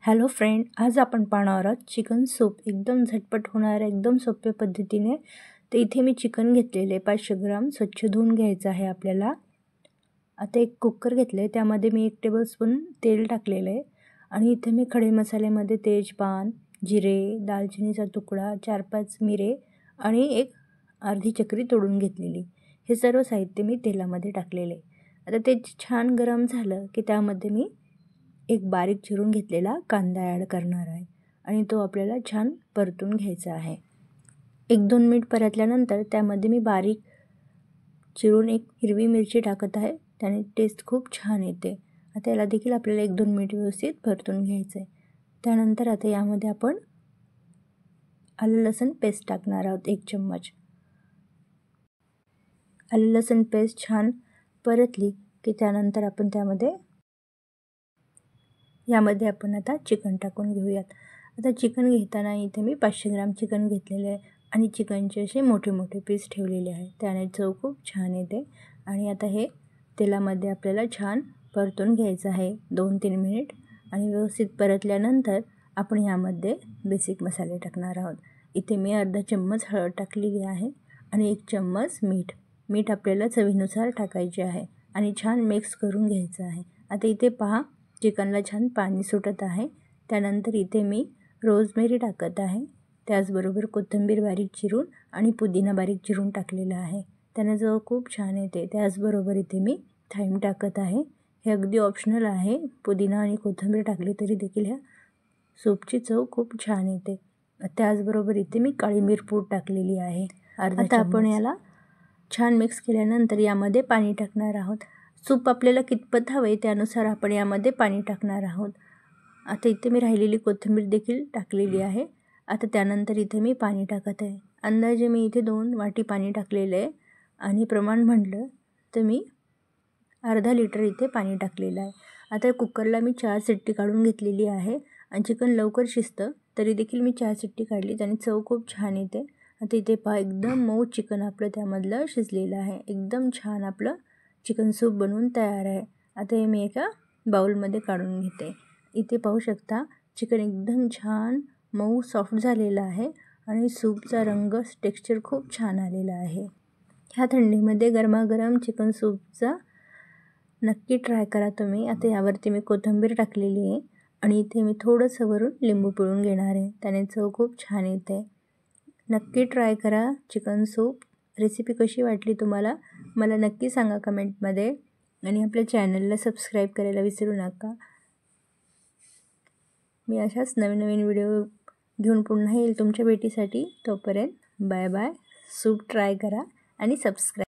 Hello friend, आज आपण पाहणार आहोत चिकन सूप एकदम झटपट होणाऱ्या एकदम सोप्या पद्धतीने। तर इथे मी चिकन घेतलेले 500 ग्राम स्वच्छ धुवून घ्यायचं आहे आपल्याला। आता एक कुकर घेतले, त्यामध्ये मी 1 टेबलस्पून तेल टाकलेलं आहे आणि इथे मी खडे मसाल्यामध्ये तेजपान, जिरे, दालचिनीचा तुकडा, 4-5 मिरे आणि एक अर्धी चक्री तोडून घेतलेली। हे सर्व साहित्य मी तेलामध्ये टाकलेले। आता ते छान गरम झालं की त्यामध्ये मी एक बारीक चिरून घेतलेला कांदा ॲड करणार आहे आणि तो आपल्याला छान परतून घ्यायचा आहे। 1-2 मिनिट परतल्यानंतर त्यामध्ये मी बारीक चिरून एक हिरवी मिरची टाकत आहे, त्याने टेस्ट खूप छान येते। आता याला देखील आपल्याला 1-2 मिनिट व्यवस्थित परतून घ्यायचं आहे। त्यानंतर आता यामध्ये आपण आलं लसूण पेस्ट टाकणार आहोत 1 चम्मच। आलं लसूण पेस्ट छान परतली की त्यानंतर आपण यामध्ये आपण आता चिकन टाकून घेऊयात। आता चिकन घेताना इथे मी 500 ग्राम चिकन घेतलेले आहे आणि चिकनचे असे मोठे मोठे पीस ठेवलेले आहे, त्याने चव खूप छान येते। आणि आता हे तेलामध्ये आपल्याला छान परतून घ्यायचं आहे 2-3 मिनिट आणि व्यवस्थित परतल्यानंतर आपण यामध्ये बेसिक मसाले टाकणार आहोत। इथे मी अर्धा चम्मच हळद टाकलेली आहे आणि 1 चम्मच मीठ आपल्याला चवीनुसार टाकायचे आहे आणि छान मिक्स करून घ्यायचं आहे। आता इथे पहा, चिकनला छान पाणी सुटत आहे। त्यानंतर इथे मी रोजमेरी टाकत आहे, त्याचबरोबर कोथिंबीर बारीक चिरून आणि पुदिना बारीक चिरून टाकलेला आहे, त्याने चव खूप छान येते। त्याचबरोबर इथे मी थाईम टाकत आहे, हे अगदी ऑप्शनल आहे। पुदिना आणि कोथिंबीर टाकली तरी देखील ह्या सूपची चव खूप छान येते। त्याचबरोबर इथे मी काळी मिरपूड टाकलेली आहे अर्धा चम्मच। आता आपण याला छान मिक्स केल्यानंतर यामध्ये पाणी टाकणार आहोत। सूप आपल्याला कितपत हवे त्यानुसार आपण यामध्ये पाणी टाकणार आहोत। आता इथे मी राहिलेली कोथिंबीर देखील टाकलेली आहे। आता त्यानंतर इथे मी पाणी टाकत आहे। अंदाजे मी इथे 2 वाटी पाणी टाकलेलं आहे आणि प्रमाण म्हटलं तर मी अर्धा लिटर इथे पाणी टाकलेलं आहे। आता कुकरला मी 4 शिट्टी काढून घेतलेली आहे आणि चिकन लवकर शिजतं तरी देखील मी 4 शिट्टी काढली, त्याने चव खूप छान येते। आता इथे पहा, एकदम मऊ चिकन आपलं त्यामधलं शिजलेलं आहे, एकदम छान आपलं चिकन सूप बनवून तयार आहे। आता हे मी एका बाउलमध्ये काढून घेते। इथे पाहू शकता, चिकन एकदम छान मऊ सॉफ्ट झालेलं आहे आणि सूपचा रंग टेक्स्चर खूप छान आलेला आहे। ह्या थंडीमध्ये गरमागरम चिकन सूपचा नक्की ट्राय करा तुम्ही। आता यावरती मी कोथिंबीर टाकलेली आहे आणि इथे मी थोडंसं वरून लिंबू पिळून घेणार आहे, त्याने चव खूप छान येते। नक्की ट्राय करा चिकन सूप। रेसिपी कशी वाटली तुम्हाला मला नक्की सांगा कमेंटमध्ये आणि आपल्या चॅनलला सबस्क्राईब करायला विसरू नका। मी अशाच नवीन व्हिडिओ घेऊन पुन्हा येईल तुमच्या भेटीसाठी। तोपर्यंत बाय बाय। सूप ट्राय करा आणि सबस्क्राईब